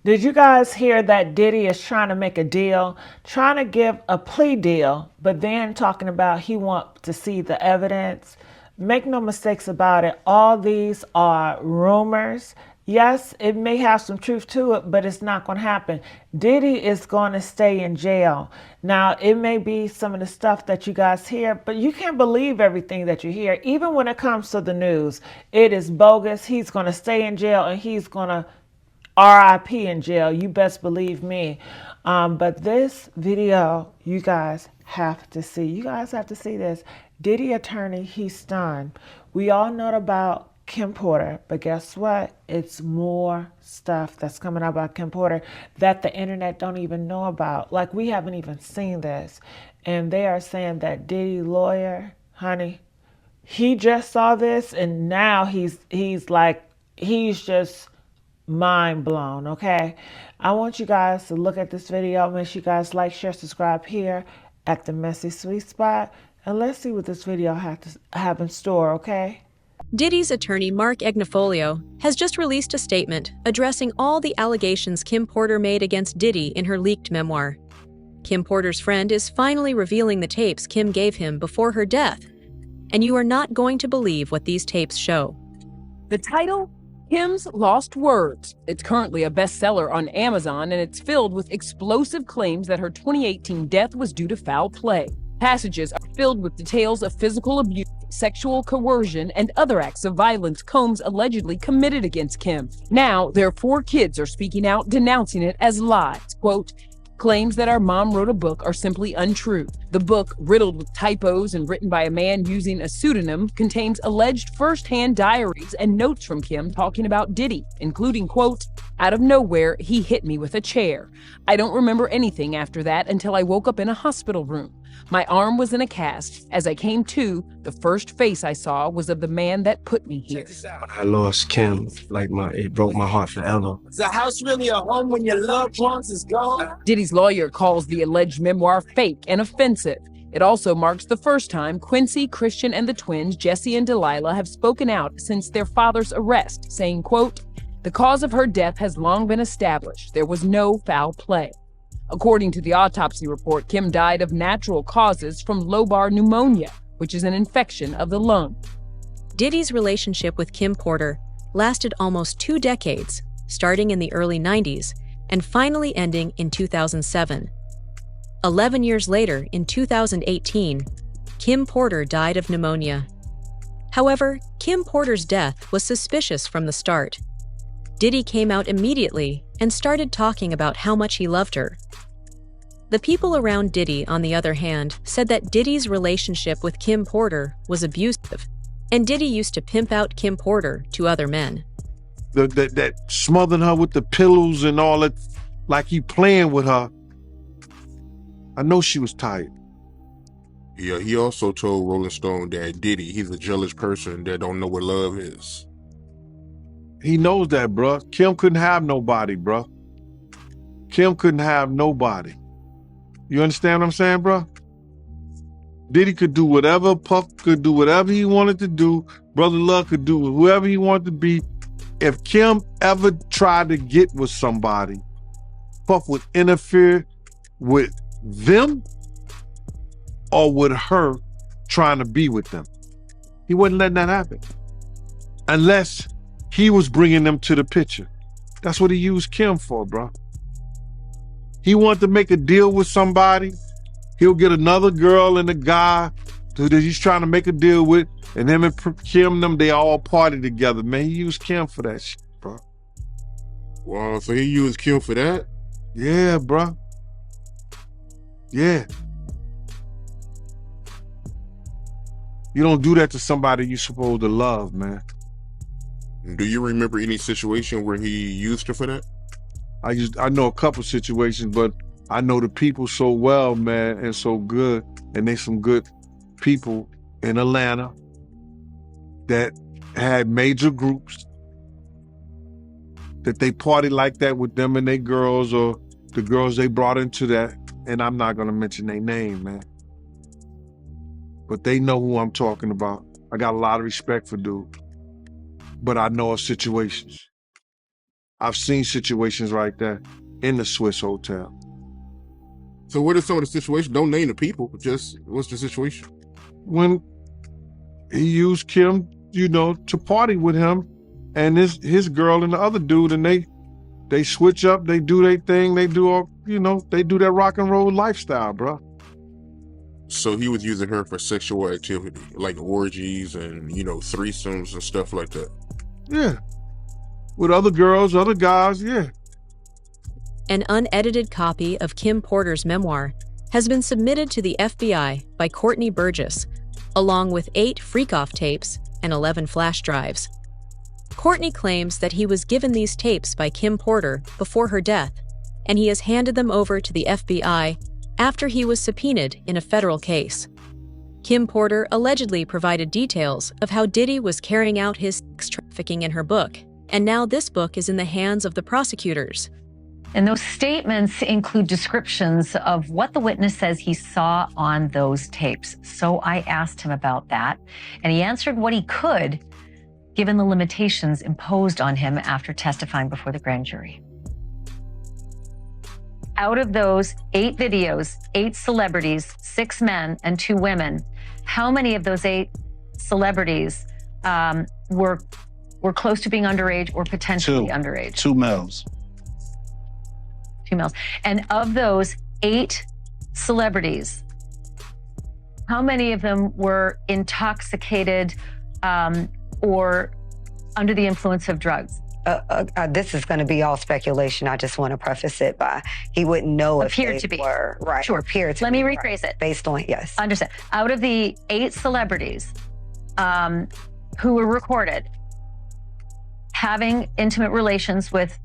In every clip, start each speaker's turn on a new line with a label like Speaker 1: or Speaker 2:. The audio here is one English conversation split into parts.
Speaker 1: Did you guys hear that Diddy is trying to make a deal, trying to give a plea deal, but then talking about he wants to see the evidence? Make no mistakes about it. All these are rumors. Yes, it may have some truth to it, but it's not going to happen. Diddy is going to stay in jail. Now, it may be some of the stuff that you guys hear, but you can't believe everything that you hear. Even when it comes to the news, it is bogus. He's going to stay in jail and he's going to RIP in jail. You best believe me. But this video, you guys have to see. You guys have to see this. Diddy attorney, he's stunned. We all know about Kim Porter, but guess what? It's more stuff that's coming out about Kim Porter that the internet don't even know about. Like, we haven't even seen this. And they are saying that Diddy lawyer, honey, he just saw this and now he's just mind blown. Okay, I want you guys to look at this video. Make sure you guys like, share, subscribe here at the Messy Sweet Spot, and let's see what this video have in store. Okay.
Speaker 2: Diddy's attorney Mark Agnofolio has just released a statement addressing all the allegations Kim Porter made against Diddy in her leaked memoir. Kim Porter's friend is finally revealing the tapes Kim gave him before her death, and you are not going to believe what these tapes show.
Speaker 3: The title? Kim's Lost Words. It's currently a bestseller on Amazon, and it's filled with explosive claims that her 2018 death was due to foul play. Passages are filled with details of physical abuse, sexual coercion, and other acts of violence Combs allegedly committed against Kim. Now, their 4 kids are speaking out, denouncing it as lies. Quote, claims that our mom wrote a book are simply untrue. The book, riddled with typos and written by a man using a pseudonym, contains alleged first-hand diaries and notes from Kim talking about Diddy, including, quote, out of nowhere, he hit me with a chair. I don't remember anything after that until I woke up in a hospital room. My arm was in a cast. As I came to, the first face I saw was of the man that put me here.
Speaker 4: I lost Kim, it broke my heart forever.
Speaker 5: Is a house really a home when your loved ones is gone?
Speaker 3: Diddy's lawyer calls the alleged memoir fake and offensive. It also marks the first time Quincy, Christian, and the twins, Jesse and Delilah, have spoken out since their father's arrest, saying, quote, the cause of her death has long been established. There was no foul play. According to the autopsy report, Kim died of natural causes from lobar pneumonia, which is an infection of the lung.
Speaker 2: Diddy's relationship with Kim Porter lasted almost 2 decades, starting in the early 90s and finally ending in 2007. 11 years later, in 2018, Kim Porter died of pneumonia. However, Kim Porter's death was suspicious from the start. Diddy came out immediately and started talking about how much he loved her. The people around Diddy, on the other hand, said that Diddy's relationship with Kim Porter was abusive, and Diddy used to pimp out Kim Porter to other men.
Speaker 4: That smothering her with the pillows and all that, like he playing with her. I know she was tired.
Speaker 6: Yeah, he also told Rolling Stone that Diddy, he's a jealous person that don't know what love is.
Speaker 4: He knows that, bruh. Kim couldn't have nobody, bruh. Kim couldn't have nobody. You understand what I'm saying, bruh? Diddy could do whatever, Puff could do whatever he wanted to do, Brother Love could do whoever he wanted to be. If Kim ever tried to get with somebody, Puff would interfere with them or with her trying to be with them. He wasn't letting that happen. Unless he was bringing them to the picture. That's what he used Kim for, bro. He wanted to make a deal with somebody. He'll get another girl and a guy that he's trying to make a deal with, and him and Kim, they all party together. Man, he used Kim for that shit, bro.
Speaker 6: Wow, so he used Kim for that?
Speaker 4: Yeah, bro. Yeah. You don't do that to somebody you're supposed to love, man.
Speaker 6: Do you remember any situation where he used her for that?
Speaker 4: I know a couple situations, but I know the people so well, man, and so good, and they some good people in Atlanta that had major groups that they party like that with them and their girls or the girls they brought into that, and I'm not gonna mention their name, man. But they know who I'm talking about. I got a lot of respect for dude, but I know of situations. I've seen situations like that in the Swiss hotel.
Speaker 6: So what is some of the situation? Don't name the people, just what's the situation?
Speaker 4: When he used Kim, to party with him and his girl and the other dude, and they switch up, they do their thing, they do all, they do that rock and roll lifestyle, bro.
Speaker 6: So he was using her for sexual activity, like orgies and, threesomes and stuff like that.
Speaker 4: Yeah. With other girls, other guys, yeah.
Speaker 2: An unedited copy of Kim Porter's memoir has been submitted to the FBI by Courtney Burgess, along with 8 freak-off tapes and 11 flash drives. Courtney claims that he was given these tapes by Kim Porter before her death, and he has handed them over to the FBI after he was subpoenaed in a federal case. Kim Porter allegedly provided details of how Diddy was carrying out his sex trafficking in her book, and now this book is in the hands of the prosecutors.
Speaker 7: And those statements include descriptions of what the witness says he saw on those tapes. So I asked him about that, and he answered what he could, given the limitations imposed on him after testifying before the grand jury. Out of those 8 videos, 8 celebrities, 6 men and 2 women, how many of those 8 celebrities were close to being underage or potentially underage?
Speaker 8: 2 males.
Speaker 7: 2 males. And of those 8 celebrities, how many of them were intoxicated or under the influence of drugs?
Speaker 9: This is going to be all speculation. I just want to preface it by he wouldn't know if they were right.
Speaker 7: Sure.
Speaker 9: Appear to
Speaker 7: Let me
Speaker 9: be
Speaker 7: rephrase it.
Speaker 9: Based on, yes.
Speaker 7: Understand. Out of the 8 celebrities who were recorded having intimate relations with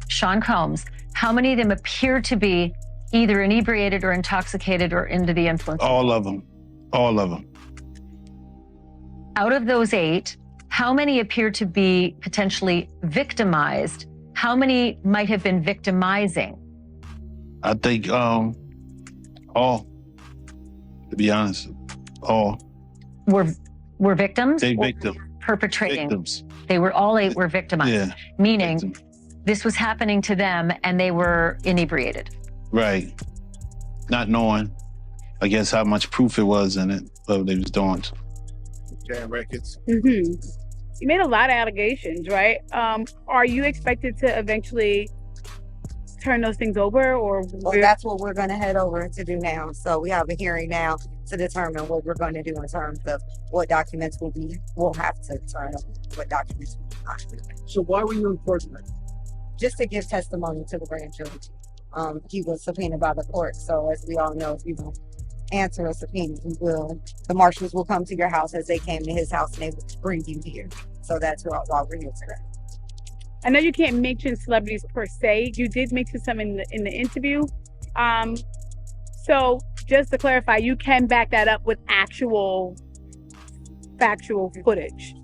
Speaker 7: Sean Combs, how many of them appeared to be either inebriated or intoxicated or under the influence?
Speaker 8: All of them. All of them.
Speaker 7: Out of those 8, how many appear to be potentially victimized? How many might have been victimizing?
Speaker 8: I think all, to be honest, all.
Speaker 7: Were victims?
Speaker 8: They victim.
Speaker 7: Perpetrating.
Speaker 8: Victims.
Speaker 7: They were all 8 were victimized.
Speaker 8: Yeah.
Speaker 7: Meaning
Speaker 8: Victim.
Speaker 7: this was happening to them and they were inebriated.
Speaker 8: Right. Not knowing, I guess, how much proof it was in it, what they was doing.
Speaker 10: Jam records.
Speaker 11: Mm-hmm. You made a lot of allegations, right? Are you expected to eventually turn those things over, or?
Speaker 9: Well, that's what we're going to head over to do now. So we have a hearing now to determine what we're going to do in terms of what documents we'll have to turn over, what documents we'll not do.
Speaker 10: So why were you in court tonight?
Speaker 9: Just to give testimony to the grand jury. He was subpoenaed by the court. So as we all know, if you don't answer a subpoena, the marshals will come to your house as they came to his house and they will bring you here. So that's why we're here today.
Speaker 11: I know you can't mention celebrities per se. You did mention some in the interview. So just to clarify, you can back that up with actual factual footage.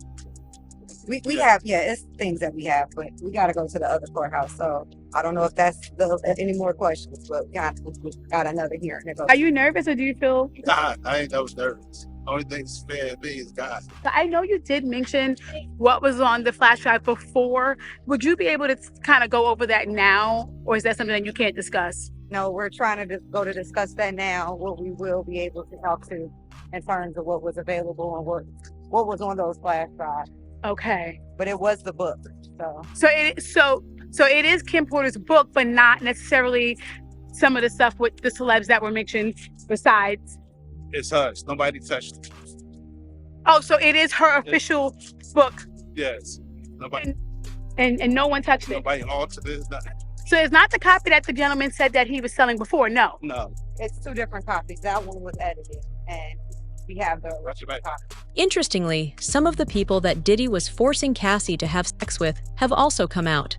Speaker 9: We have, it's things that we have, but we got to go to the other courthouse. So I don't know if that's any more questions, but we got another hearing to go.
Speaker 11: Are you nervous or do you feel?
Speaker 10: God, I ain't never nervous. Only thing that's fair to me is God.
Speaker 11: I know you did mention what was on the flash drive before. Would you be able to kind of go over that now, or is that something that you can't discuss?
Speaker 9: No, we're trying to go to discuss that now, what we will be able to talk to in terms of what was available and what was on those flash drives.
Speaker 11: Okay.
Speaker 9: But it was the book,
Speaker 11: So it is Kim Porter's book, but not necessarily some of the stuff with the celebs that were mentioned besides.
Speaker 10: It's hers. Nobody touched it.
Speaker 11: Oh, so it is her official book.
Speaker 10: Yes. Nobody.
Speaker 11: And no one touched it.
Speaker 10: Nobody altered it. Nothing.
Speaker 11: So it's not the copy that the gentleman said that he was selling before. No.
Speaker 10: No.
Speaker 9: It's 2 different copies. That one was edited, and we have the original copy.
Speaker 2: Interestingly, some of the people that Diddy was forcing Cassie to have sex with have also come out.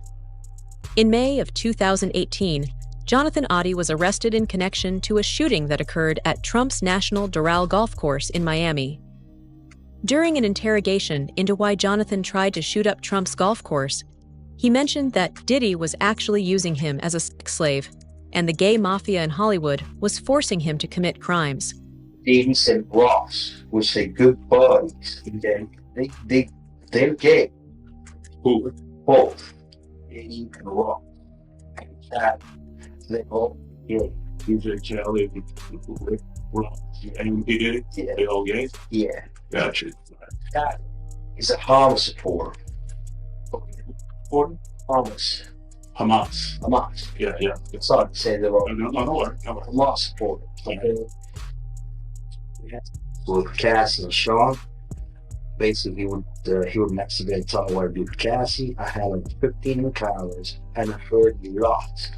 Speaker 2: In May of 2018, Jonathan Oddie was arrested in connection to a shooting that occurred at Trump's National Doral Golf Course in Miami. During an interrogation into why Jonathan tried to shoot up Trump's golf course, he mentioned that Diddy was actually using him as a sex slave, and the gay mafia in Hollywood was forcing him to commit crimes.
Speaker 12: They even said Ross would say good buddies. They're gay.
Speaker 10: Who?
Speaker 12: Both. Diddy and Ross. And that they all gay.
Speaker 10: You said Charlie with Ross. And he did it?
Speaker 12: Yeah.
Speaker 10: They all gay?
Speaker 12: Yeah.
Speaker 10: Gotcha.
Speaker 12: That is a Hamas supporter.
Speaker 10: Or
Speaker 12: Hamas.
Speaker 10: Hamas. Yeah, yeah.
Speaker 12: Sorry to say the wrong.
Speaker 10: No,
Speaker 12: Hamas supporter. Okay. With Cassie and Sean. Basically, he would message me and tell me what to do with Cassie. I had like 15 encounters and I heard lots.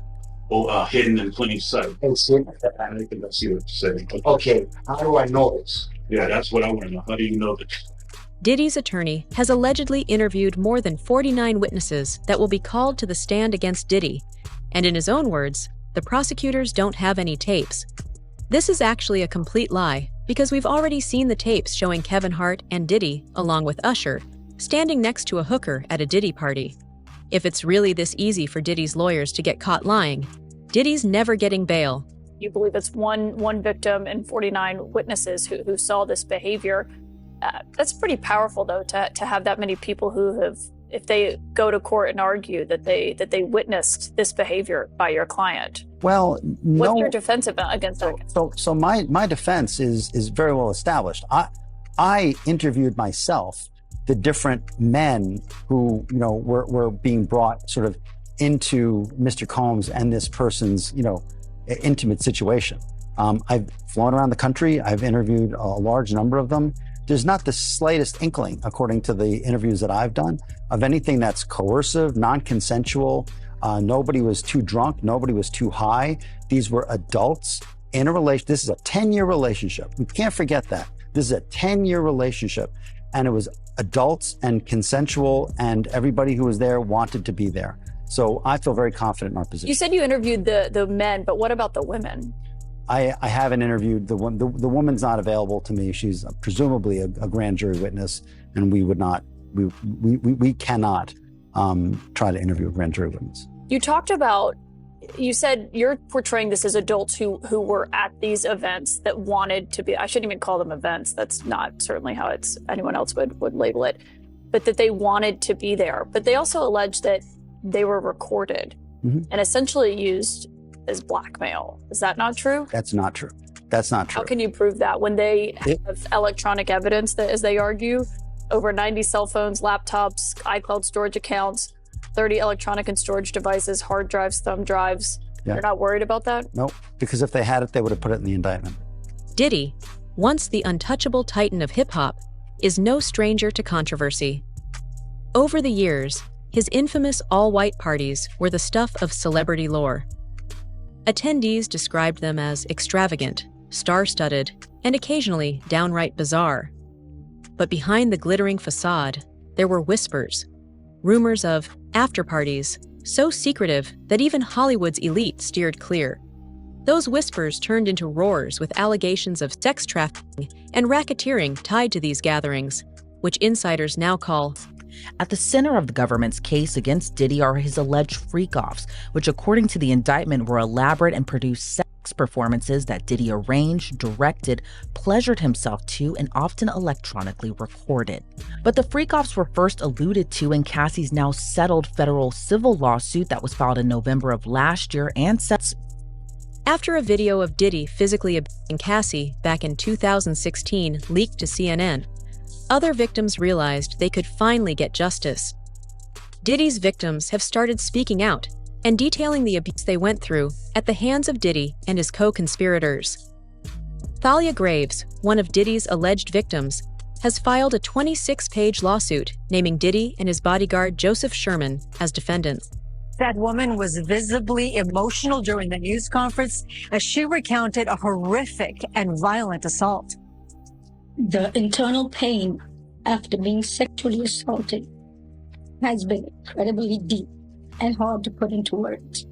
Speaker 10: Oh, hidden in plain sight.
Speaker 12: And so,
Speaker 10: I think I see what you're saying.
Speaker 12: okay, how do I know this?
Speaker 10: Yeah, that's what I want to know. How do you know this?
Speaker 2: Diddy's attorney has allegedly interviewed more than 49 witnesses that will be called to the stand against Diddy, and in his own words, the prosecutors don't have any tapes. This is actually a complete lie, because we've already seen the tapes showing Kevin Hart and Diddy, along with Usher, standing next to a hooker at a Diddy party. If it's really this easy for Diddy's lawyers to get caught lying, Diddy's never getting bail.
Speaker 13: You believe it's one victim and 49 witnesses who saw this behavior. That's pretty powerful, though, to have that many people who have, if they go to court and argue that they witnessed this behavior by your client.
Speaker 14: Well, no.
Speaker 13: What's your defense against that?
Speaker 14: So my defense is very well established. I interviewed myself, the different men who were being brought sort of into Mr. Combs and this person's intimate situation. I've flown around the country. I've interviewed a large number of them. There's not the slightest inkling, according to the interviews that I've done, of anything that's coercive, non-consensual. Nobody was too drunk. Nobody was too high. These were adults in a relation. This is a 10-year relationship. We can't forget that. This is a 10-year relationship. And it was adults and consensual, and everybody who was there wanted to be there. So I feel very confident in our position.
Speaker 13: You said you interviewed the men, but what about the women?
Speaker 14: I haven't interviewed the woman. The woman's not available to me. She's presumably a grand jury witness, and we would not. We cannot try to interview a grand jury witness.
Speaker 13: You talked about. You said you're portraying this as adults who were at these events that wanted to be. I shouldn't even call them events. That's not certainly how anyone else would label it, but that they wanted to be there. But they also alleged that they were recorded and essentially used as blackmail. Is that not true?
Speaker 14: That's not true. That's not true.
Speaker 13: How can you prove that when they have electronic evidence that, as they argue, over 90 cell phones, laptops, iCloud storage accounts, 30 electronic and storage devices, hard drives, thumb drives?
Speaker 14: Yeah.
Speaker 13: You're not worried about that?
Speaker 14: Nope, because if they had it, they would have put it in the indictment.
Speaker 2: Diddy, once the untouchable titan of hip-hop, is no stranger to controversy. Over the years, his infamous all-white parties were the stuff of celebrity lore. Attendees described them as extravagant, star-studded, and occasionally downright bizarre. But behind the glittering facade, there were whispers, rumors of after-parties so secretive that even Hollywood's elite steered clear. Those whispers turned into roars with allegations of sex trafficking and racketeering tied to these gatherings, which insiders now call.
Speaker 15: At the center of the government's case against Diddy are his alleged freak-offs, which according to the indictment were elaborate and produced sex performances that Diddy arranged, directed, pleasured himself to, and often electronically recorded. But the freak-offs were first alluded to in Cassie's now settled federal civil lawsuit that was filed in November of last year and sets.
Speaker 2: After a video of Diddy physically abusing Cassie back in 2016 leaked to CNN, other victims realized they could finally get justice. Diddy's victims have started speaking out and detailing the abuse they went through at the hands of Diddy and his co-conspirators. Talia Graves, one of Diddy's alleged victims, has filed a 26-page lawsuit naming Diddy and his bodyguard Joseph Sherman as defendants.
Speaker 16: That woman was visibly emotional during the news conference as she recounted a horrific and violent assault.
Speaker 17: The internal pain after being sexually assaulted has been incredibly deep and hard to put into words.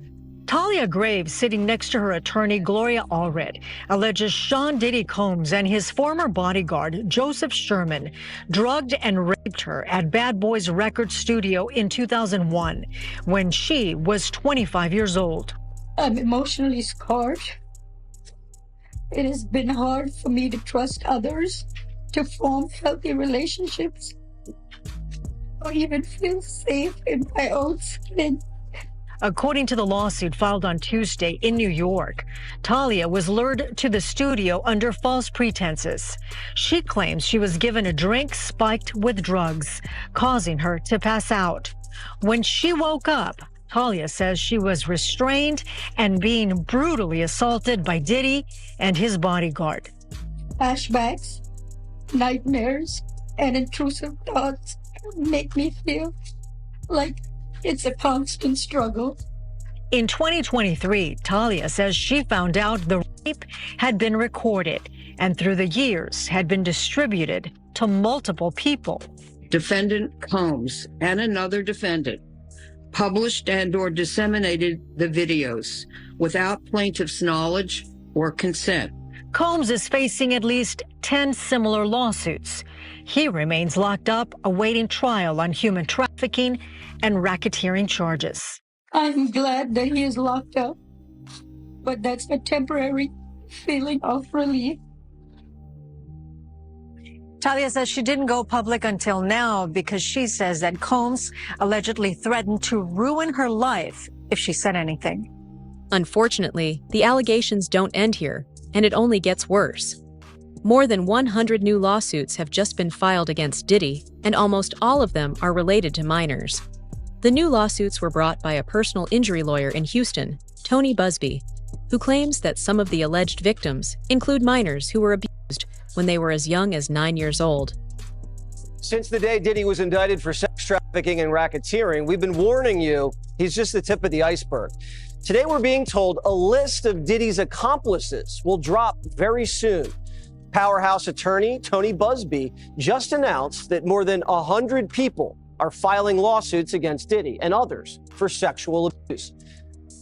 Speaker 16: Talia Graves, sitting next to her attorney, Gloria Allred, alleges Sean Diddy Combs and his former bodyguard, Joseph Sherman, drugged and raped her at Bad Boys Record Studio in 2001 when she was 25 years old.
Speaker 17: I'm emotionally scarred. It has been hard for me to trust others, to form healthy relationships, or even feel safe in my own skin.
Speaker 16: According to the lawsuit filed on Tuesday in New York, Talia was lured to the studio under false pretenses. She claims she was given a drink spiked with drugs, causing her to pass out. When she woke up, Talia says she was restrained and being brutally assaulted by Diddy and his bodyguard.
Speaker 17: Flashbacks, nightmares, and intrusive thoughts make me feel like it's a constant struggle.
Speaker 16: In 2023, Talia says she found out the rape had been recorded and through the years had been distributed to multiple people.
Speaker 18: Defendant Combs and another defendant published and/or disseminated the videos without plaintiff's knowledge or consent.
Speaker 16: Combs is facing at least 10 similar lawsuits. He remains locked up awaiting trial on human trafficking and racketeering charges.
Speaker 17: I'm glad that he is locked up, but that's a temporary feeling of relief.
Speaker 16: Talia says she didn't go public until now because she says that Combs allegedly threatened to ruin her life if she said anything.
Speaker 2: Unfortunately, the allegations don't end here, and it only gets worse. More than 100 new lawsuits have just been filed against Diddy, and almost all of them are related to minors. The new lawsuits were brought by a personal injury lawyer in Houston, Tony Busby, who claims that some of the alleged victims include minors who were abused when they were as young as 9 years old.
Speaker 19: Since the day Diddy was indicted for sex trafficking and racketeering, we've been warning you he's just the tip of the iceberg. Today we're being told a list of Diddy's accomplices will drop very soon. Powerhouse attorney Tony Busby just announced that more than 100 people are filing lawsuits against Diddy and others for sexual abuse.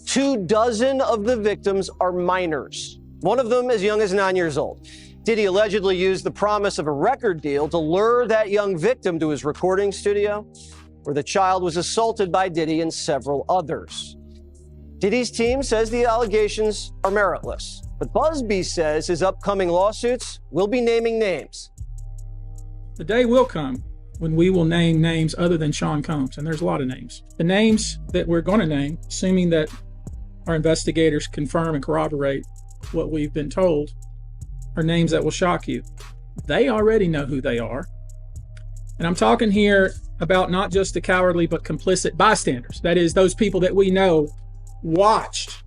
Speaker 19: 24 of the victims are minors, one of them as young as 9 years old. Diddy allegedly used the promise of a record deal to lure that young victim to his recording studio, where the child was assaulted by Diddy and several others. Diddy's team says the allegations are meritless, but Busby says his upcoming lawsuits will be naming names.
Speaker 20: The day will come when we will name names other than Sean Combs, and there's a lot of names. The names that we're going to name, assuming that our investigators confirm and corroborate what we've been told, are names that will shock you. They already know who they are. And I'm talking here about not just the cowardly but complicit bystanders. That is, those people that we know watched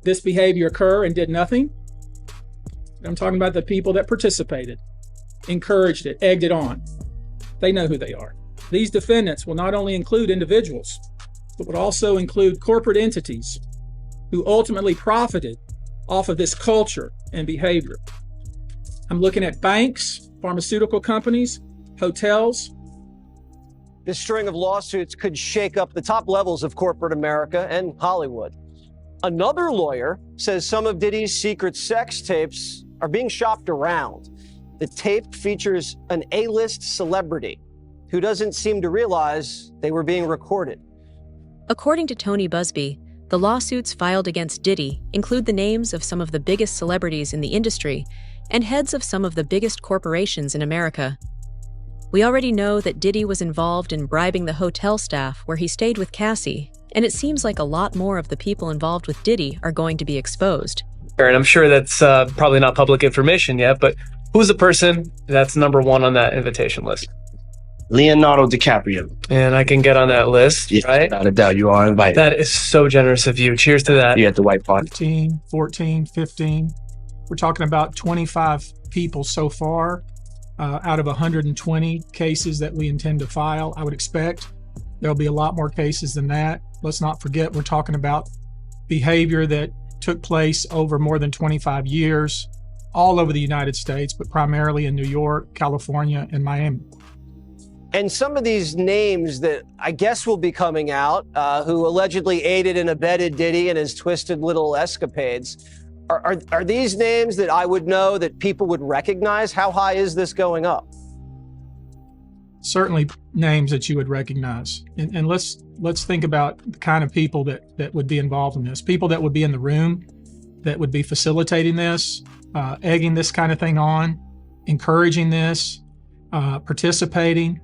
Speaker 20: this behavior occur and did nothing. I'm talking about the people that participated, encouraged it, egged it on. They know who they are. These defendants will not only include individuals, but would also include corporate entities who ultimately profited off of this culture and behavior. I'm looking at banks, pharmaceutical companies, hotels.
Speaker 19: This string of lawsuits could shake up the top levels of corporate America and Hollywood. Another lawyer says some of Diddy's secret sex tapes are being shopped around. The tape features an A-list celebrity who doesn't seem to realize they were being recorded.
Speaker 2: According to Tony Busby, the lawsuits filed against Diddy include the names of some of the biggest celebrities in the industry and heads of some of the biggest corporations in America. We already know that Diddy was involved in bribing the hotel staff where he stayed with Cassie, and it seems like a lot more of the people involved with Diddy are going to be exposed.
Speaker 21: And I'm sure that's probably not public information yet, but who's the person that's number one on that invitation list?
Speaker 22: Leonardo DiCaprio.
Speaker 21: And I can get on that list,
Speaker 22: yes,
Speaker 21: right?
Speaker 22: Without a doubt, you are invited.
Speaker 21: That is so generous of you. Cheers to that.
Speaker 22: You're at the White Party.
Speaker 20: 13, 14, 15. We're talking about 25 people so far out of 120 cases that we intend to file. I would expect there'll be a lot more cases than that. Let's not forget we're talking about behavior that took place over more than 25 years all over the United States, but primarily in New York, California, and Miami.
Speaker 19: And some of these names that I guess will be coming out, who allegedly aided and abetted Diddy and his twisted little escapades, are these names that I would know, that people would recognize? How high is this going up?
Speaker 20: Certainly names that you would recognize. And let's think about the kind of people that would be involved in this. People that would be in the room, that would be facilitating this, egging this kind of thing on, encouraging this, participating,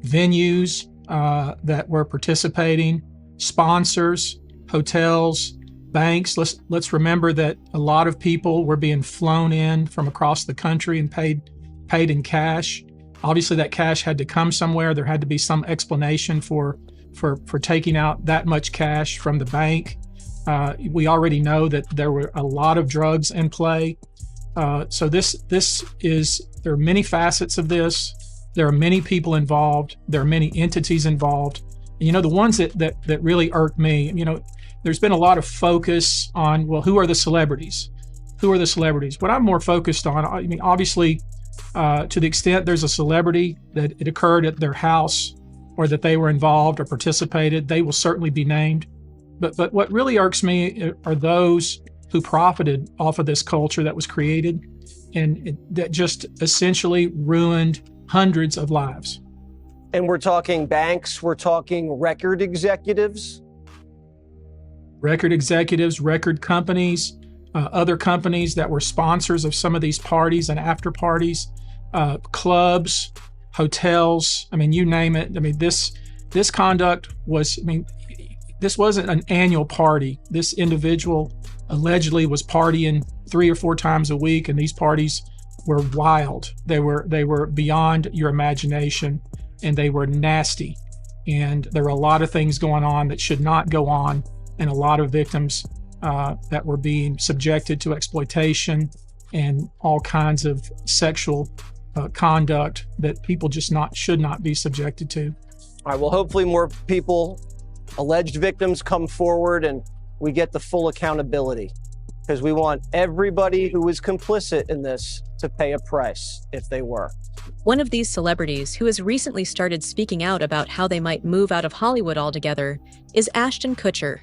Speaker 20: venues that were participating, sponsors, hotels, banks. Let's remember that a lot of people were being flown in from across the country and paid in cash. Obviously, that cash had to come somewhere. There had to be some explanation for taking out that much cash from the bank. We already know that there were a lot of drugs in play. So there are many facets of this. There are many people involved. There are many entities involved. And, the ones that really irk me, there's been a lot of focus on, well, who are the celebrities? Who are the celebrities? What I'm more focused on, obviously, to the extent there's a celebrity that it occurred at their house or that they were involved or participated, they will certainly be named. But what really irks me are those who profited off of this culture that was created and that just essentially ruined hundreds of lives.
Speaker 19: And we're talking banks, we're talking record executives.
Speaker 20: Record executives, record companies, other companies that were sponsors of some of these parties and after parties, clubs, hotels. You name it. This conduct was, this wasn't an annual party. This individual allegedly was partying 3 or 4 times a week, and these parties were wild. They were beyond your imagination, and they were nasty. And there were a lot of things going on that should not go on, and a lot of victims that were being subjected to exploitation and all kinds of sexual conduct that people just should not be subjected to.
Speaker 19: All right, well, hopefully more people, alleged victims, come forward and we get the full accountability, because we want everybody who is complicit in this to pay a price if they were.
Speaker 2: One of these celebrities who has recently started speaking out about how they might move out of Hollywood altogether is Ashton Kutcher.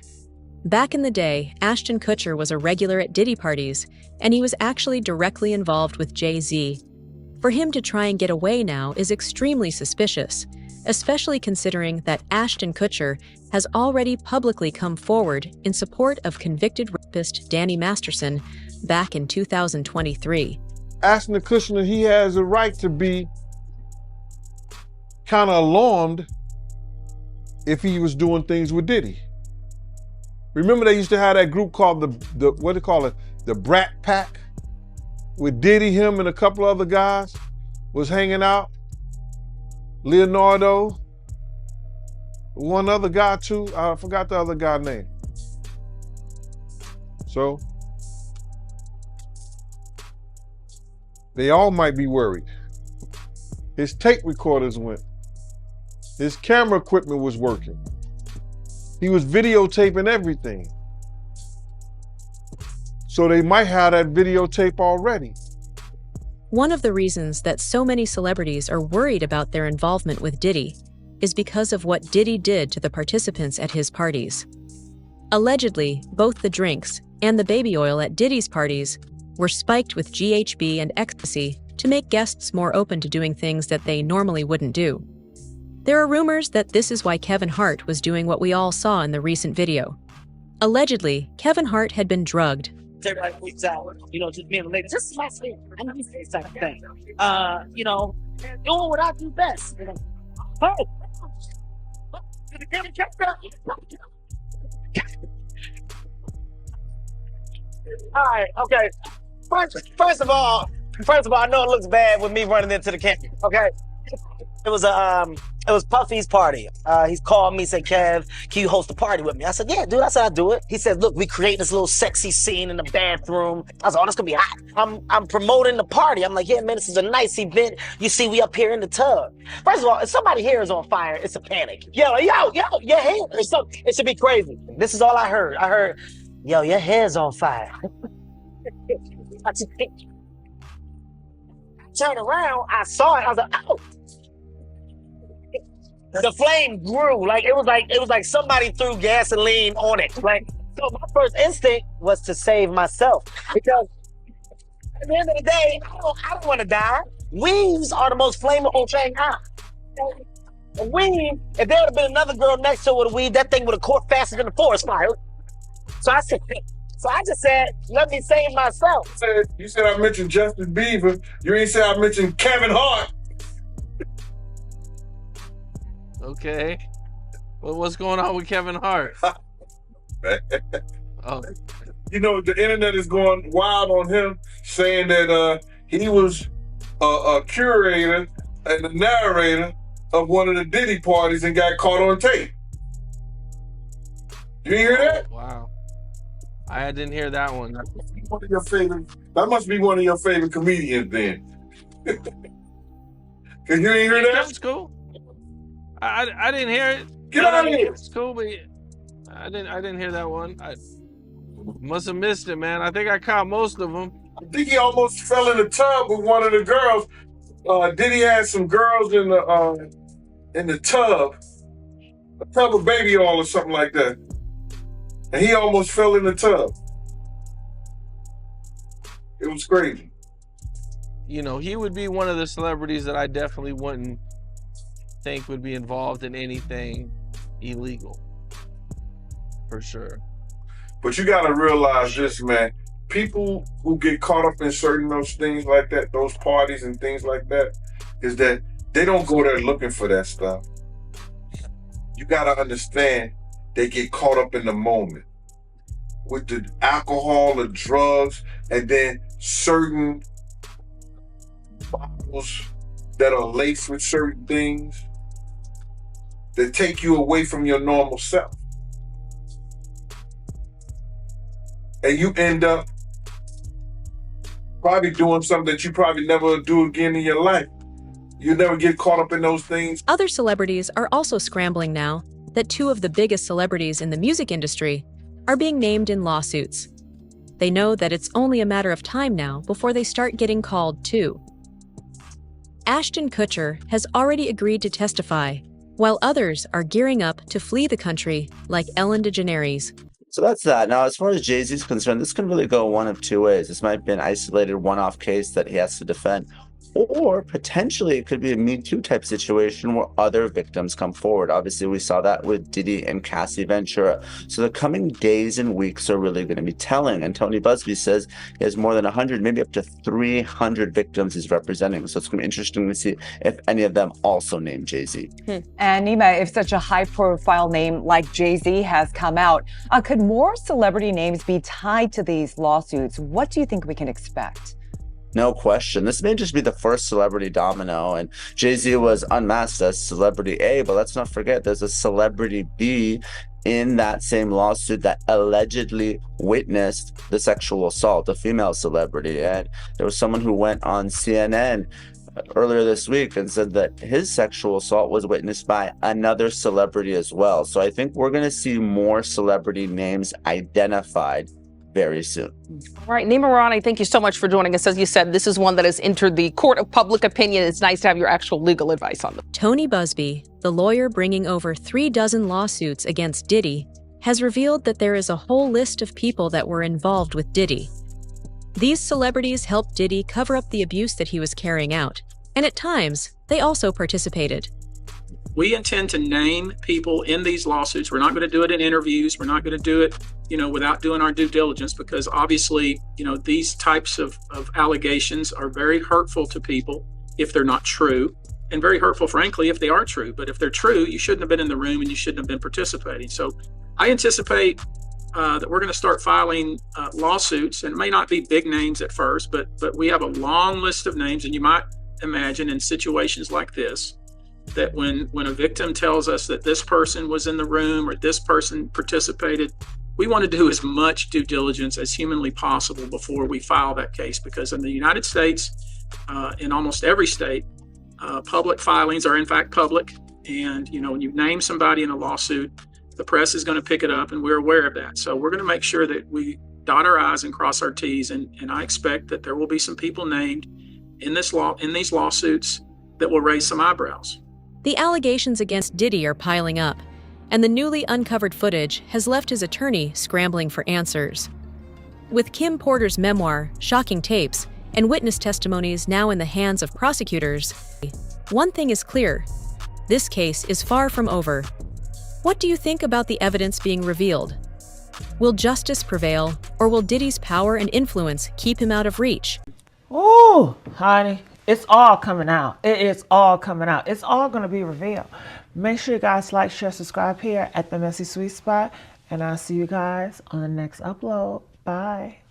Speaker 2: Back in the day, Ashton Kutcher was a regular at Diddy parties, and he was actually directly involved with Jay-Z. For him to try and get away now is extremely suspicious, especially considering that Ashton Kutcher has already publicly come forward in support of convicted rapist Danny Masterson back in 2023.
Speaker 4: Ashton Kutcher, he has a right to be kind of alarmed if he was doing things with Diddy. Remember they used to have that group called the what do they call it? The Brat Pack? With Diddy, him, and a couple other guys was hanging out. Leonardo, one other guy too. I forgot the other guy's name. So they all might be worried. His tape recorders went. His camera equipment was working. He was videotaping everything. So they might have that videotape already.
Speaker 2: One of the reasons that so many celebrities are worried about their involvement with Diddy is because of what Diddy did to the participants at his parties. Allegedly, both the drinks and the baby oil at Diddy's parties were spiked with GHB and ecstasy to make guests more open to doing things that they normally wouldn't do. There are rumors that this is why Kevin Hart was doing what we all saw in the recent video. Allegedly, Kevin Hart had been drugged.
Speaker 1: Everybody freaks out, just being a lady. Just my sleep. I need to say type of thing. Doing what I do best. Oh, all right, okay. First of all, I know it looks bad with me running into the camera. Okay, it was Puffy's party. He's called me, said, "Kev, can you host a party with me?" I said, "Yeah, dude." I said, "I'll do it." He said, "Look, we creating this little sexy scene in the bathroom." I was like, "Oh, that's gonna be hot." I'm promoting the party. I'm like, "Yeah, man, this is a nice event. You see, we up here in the tub." First of all, if somebody here is on fire, it's a panic. Yo, your hair. It should be crazy. This is all I heard. I heard, "Yo, your hair's on fire." I turned around, I saw it. I was like, "Oh." The flame grew. It was like somebody threw gasoline on it. So my first instinct was to save myself, because at the end of the day, I don't want to die. Weaves are the most flammable thing out. A weave, if there would have been another girl next to her with a weave, that thing would have caught faster than the forest fire. So I just said, let me save myself.
Speaker 4: You said I mentioned Justin Bieber. You ain't said I mentioned Kevin Hart.
Speaker 5: Okay. Well, what's going on with Kevin Hart?
Speaker 4: You know, the internet is going wild on him, saying that he was a curator and the narrator of one of the Diddy parties and got caught on tape. You hear that?
Speaker 3: Wow. I didn't hear that one.
Speaker 4: One of your favorite. That must be one of your favorite comedians then. Cause you ain't hear that?
Speaker 3: That's cool. I didn't hear it.
Speaker 4: Get out of here.
Speaker 3: It's cool, but I didn't hear that one. I must have missed it, man. I think I caught most of them.
Speaker 4: I think he almost fell in the tub with one of the girls. Diddy had some girls in the tub, a tub of baby oil or something like that, and he almost fell in the tub. It was crazy.
Speaker 3: You know, he would be one of the celebrities that I definitely wouldn't think would be involved in anything illegal, for sure.
Speaker 4: But you gotta realize this, man. People who get caught up in certain those things like that, those parties and things like that, is that they don't go there looking for that stuff. You gotta understand, they get caught up in the moment with the alcohol, the drugs, and then certain bottles that are laced with certain things that take you away from your normal self. And you end up probably doing something that you probably never do again in your life. You never get caught up in those things.
Speaker 2: Other celebrities are also scrambling now that two of the biggest celebrities in the music industry are being named in lawsuits. They know that it's only a matter of time now before they start getting called too. Ashton Kutcher has already agreed to testify, while others are gearing up to flee the country like Ellen DeGeneres.
Speaker 5: So that's that. Now, as far as Jay-Z's concerned, this can really go one of two ways. This might be an isolated one-off case that he has to defend, or potentially it could be a Me Too type situation where other victims come forward. Obviously, we saw that with Diddy and Cassie Ventura. So the coming days and weeks are really going to be telling. And Tony Busby says he has more than 100, maybe up to 300 victims he's representing. So it's going to be interesting to see if any of them also name Jay-Z.
Speaker 23: And Nima, if such a high-profile name like Jay-Z has come out, could more celebrity names be tied to these lawsuits? What do you think we can expect?
Speaker 5: No question. This may just be the first celebrity domino, and Jay-Z was unmasked as celebrity A, but let's not forget there's a celebrity B in that same lawsuit that allegedly witnessed the sexual assault, a female celebrity. And there was someone who went on CNN earlier this week and said that his sexual assault was witnessed by another celebrity as well. So I think we're going to see more celebrity names identified very soon.
Speaker 24: All right, Nima Rani, thank you so much for joining us. As you said, this is one that has entered the court of public opinion. It's nice to have your actual legal advice on them.
Speaker 2: Tony Busby, the lawyer bringing over 36 lawsuits against Diddy, has revealed that there is a whole list of people that were involved with Diddy. These celebrities helped Diddy cover up the abuse that he was carrying out, and at times, they also participated.
Speaker 20: We intend to name people in these lawsuits. We're not going to do it in interviews. We're not going to do it, without doing our due diligence, because obviously, these types of allegations are very hurtful to people if they're not true, and very hurtful, frankly, if they are true. But if they're true, you shouldn't have been in the room and you shouldn't have been participating. So I anticipate that we're going to start filing lawsuits, and it may not be big names at first, but we have a long list of names. And you might imagine in situations like this, that when a victim tells us that this person was in the room or this person participated, we want to do as much due diligence as humanly possible before we file that case. Because in the United States, in almost every state, public filings are in fact public. And, when you name somebody in a lawsuit, the press is going to pick it up, and we're aware of that. So we're going to make sure that we dot our I's and cross our T's. And I expect that there will be some people named in these lawsuits that will raise some eyebrows.
Speaker 2: The allegations against Diddy are piling up, and the newly uncovered footage has left his attorney scrambling for answers. With Kim Porter's memoir, Shocking Tapes, and witness testimonies now in the hands of prosecutors, one thing is clear: this case is far from over. What do you think about the evidence being revealed? Will justice prevail, or will Diddy's power and influence keep him out of reach?
Speaker 25: Oh, honey. It's all coming out. It is all coming out. It's all going to be revealed. Make sure you guys like, share, subscribe here at The Messy Sweet Spot. And I'll see you guys on the next upload. Bye.